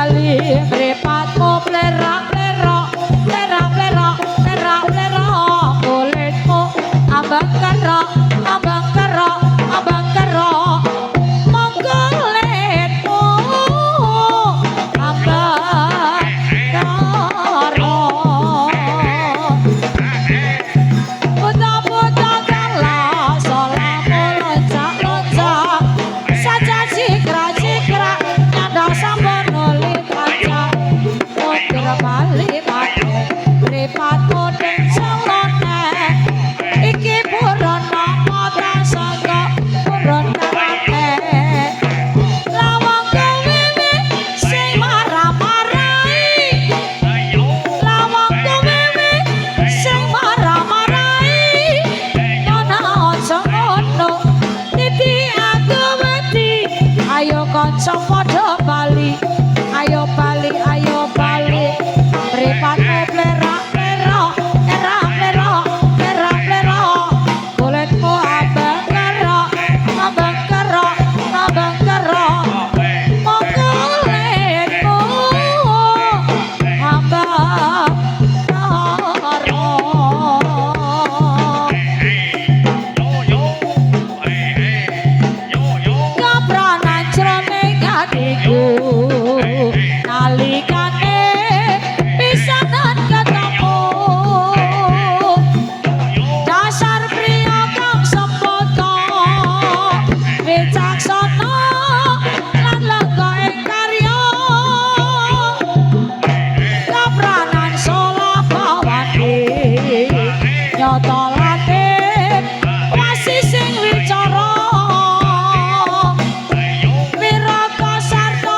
Bali mripatmu plerak-plerok plerak-plerok plerak-plerok kulitmu abang kerok abang kerok abang kerok monggo kulitmu abang kerok putra-putra kalah solamu loncat-loncat saja cikra-cikra nyandang sampun nuli kaca putra Bali pake mripatmu ning celone iki buron nopo ta sangka buron karate lawang kewiwi sing marah-marahi lawang kewiwi sing marah-marahi nyono aja ngono titi aku wedi ayo kanca padha bali ayo bali mripatmu plerak-plerok plerak-plerok plerak-plerok kulitmu abang kerok abang kerok abang kerok monggo kulitmu abang kerok kapranan jroning atiku nalikane pisanan ketemu dasar priya kang sempata wicaksana lan lega ing karya kapranan solabawati nyata latin wasi sing wicara wiraka sarta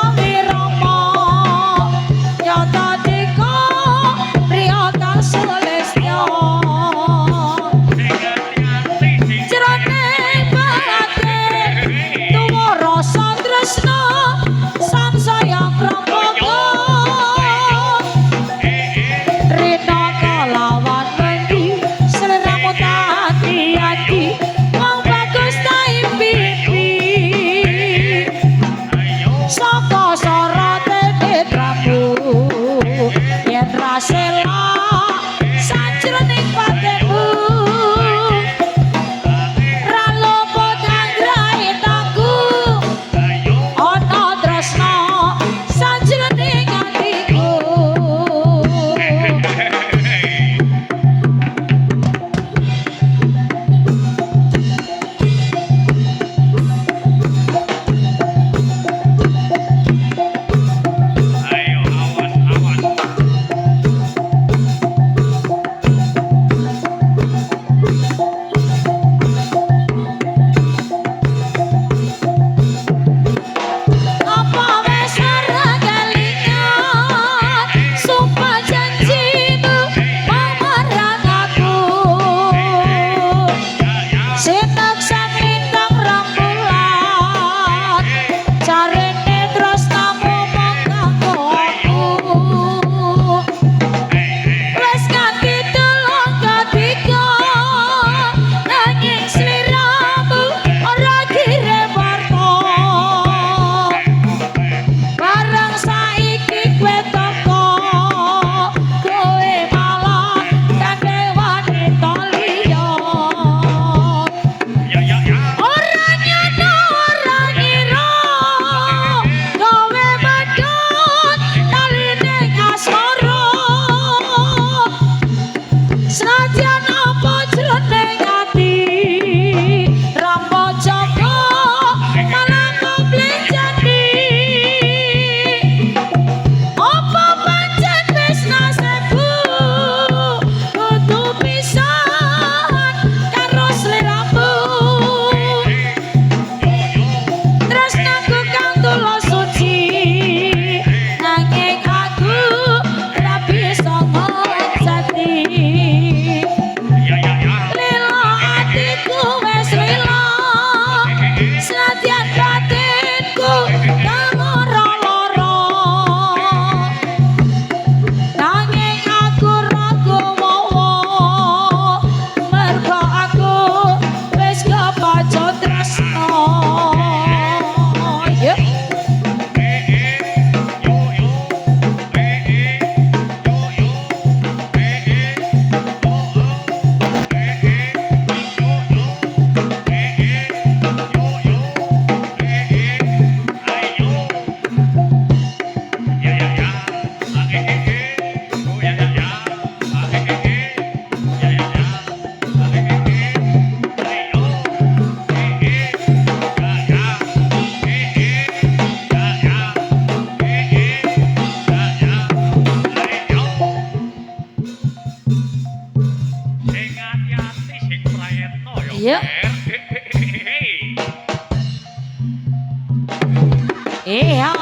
Iya,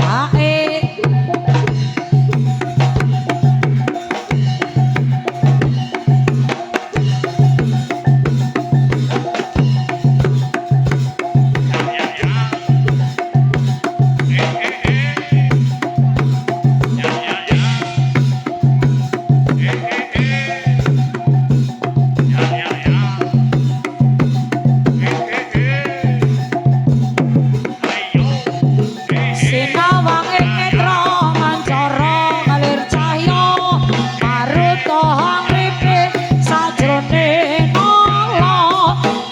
ae. Sinawang ing netra mancara ngalir cahya maruta ngripe sajroning ala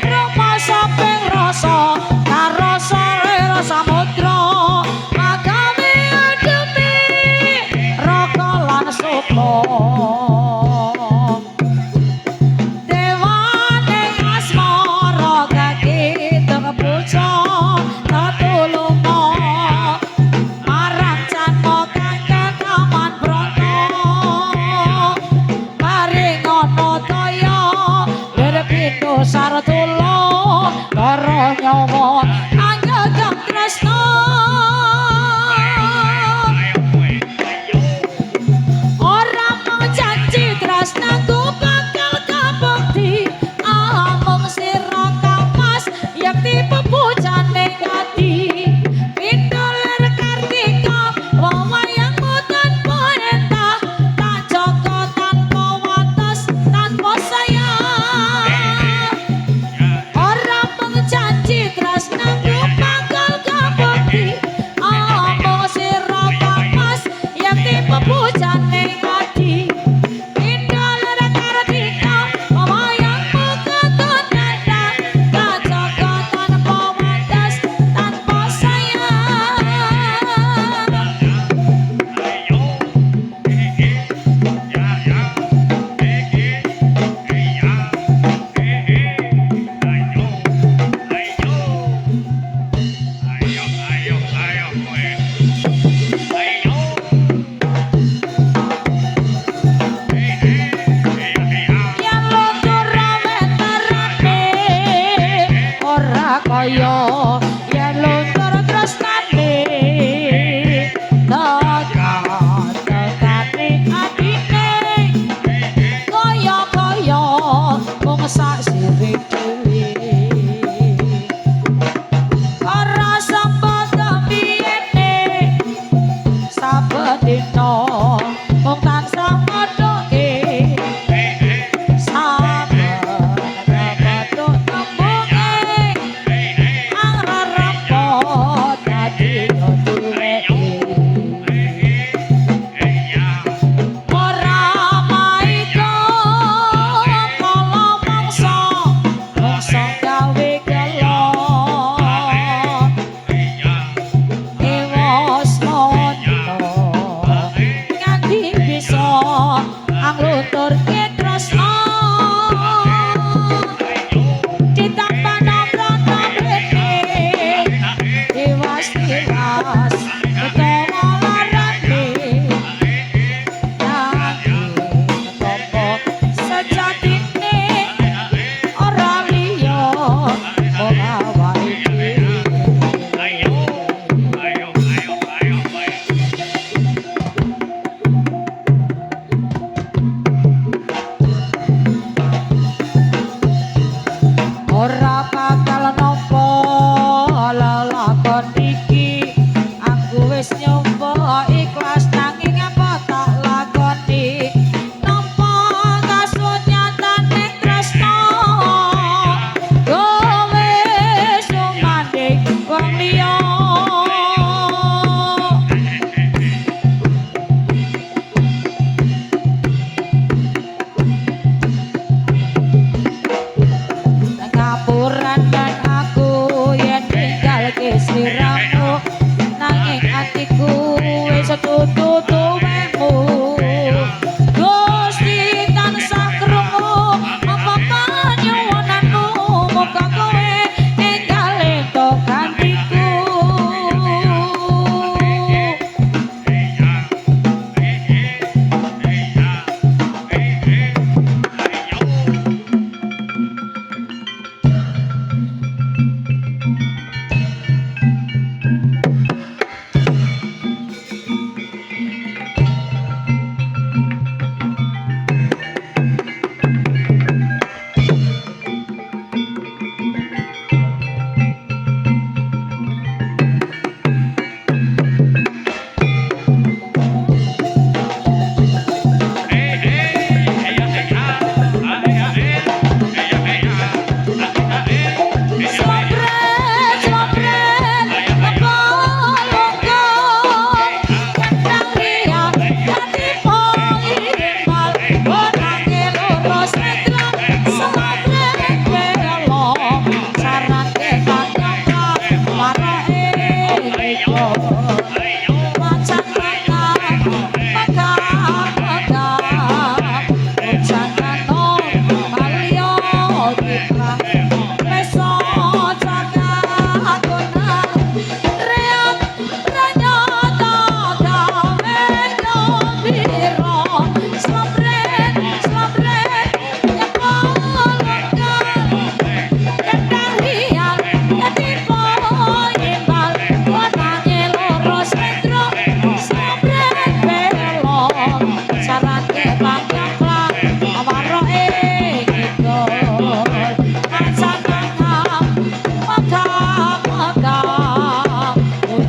rama saping rasa karasa ira samudra magawe ademi raka lan supa dewane asmara kakiteng puja tatulunga marang Janma kang kekaman brata paringana daya dirpindho sartula karo nyawa anggegem tresna ora mung janji tresnaku bakal kabukti amung sira kapas yakti pepujane ati pindho lir kartika wayangmu tanpa entah tak jaga tanpa wates tanpa sayang ora mung janji tresnaku bakal kabukti amung sira kapas yakti pepujane ati pindho lir kartika wayangmu katon entah tak jaga tanpa wates tanpa sayang yen luntur weterane ora kaya yen luntur tresnane tekane atine kaya-kaya mung sak sirih dhewe ora sempat biyene saben dina mung tansah ngodhoke saben bathuk tembunge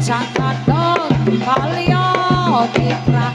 Cakadong kalya citra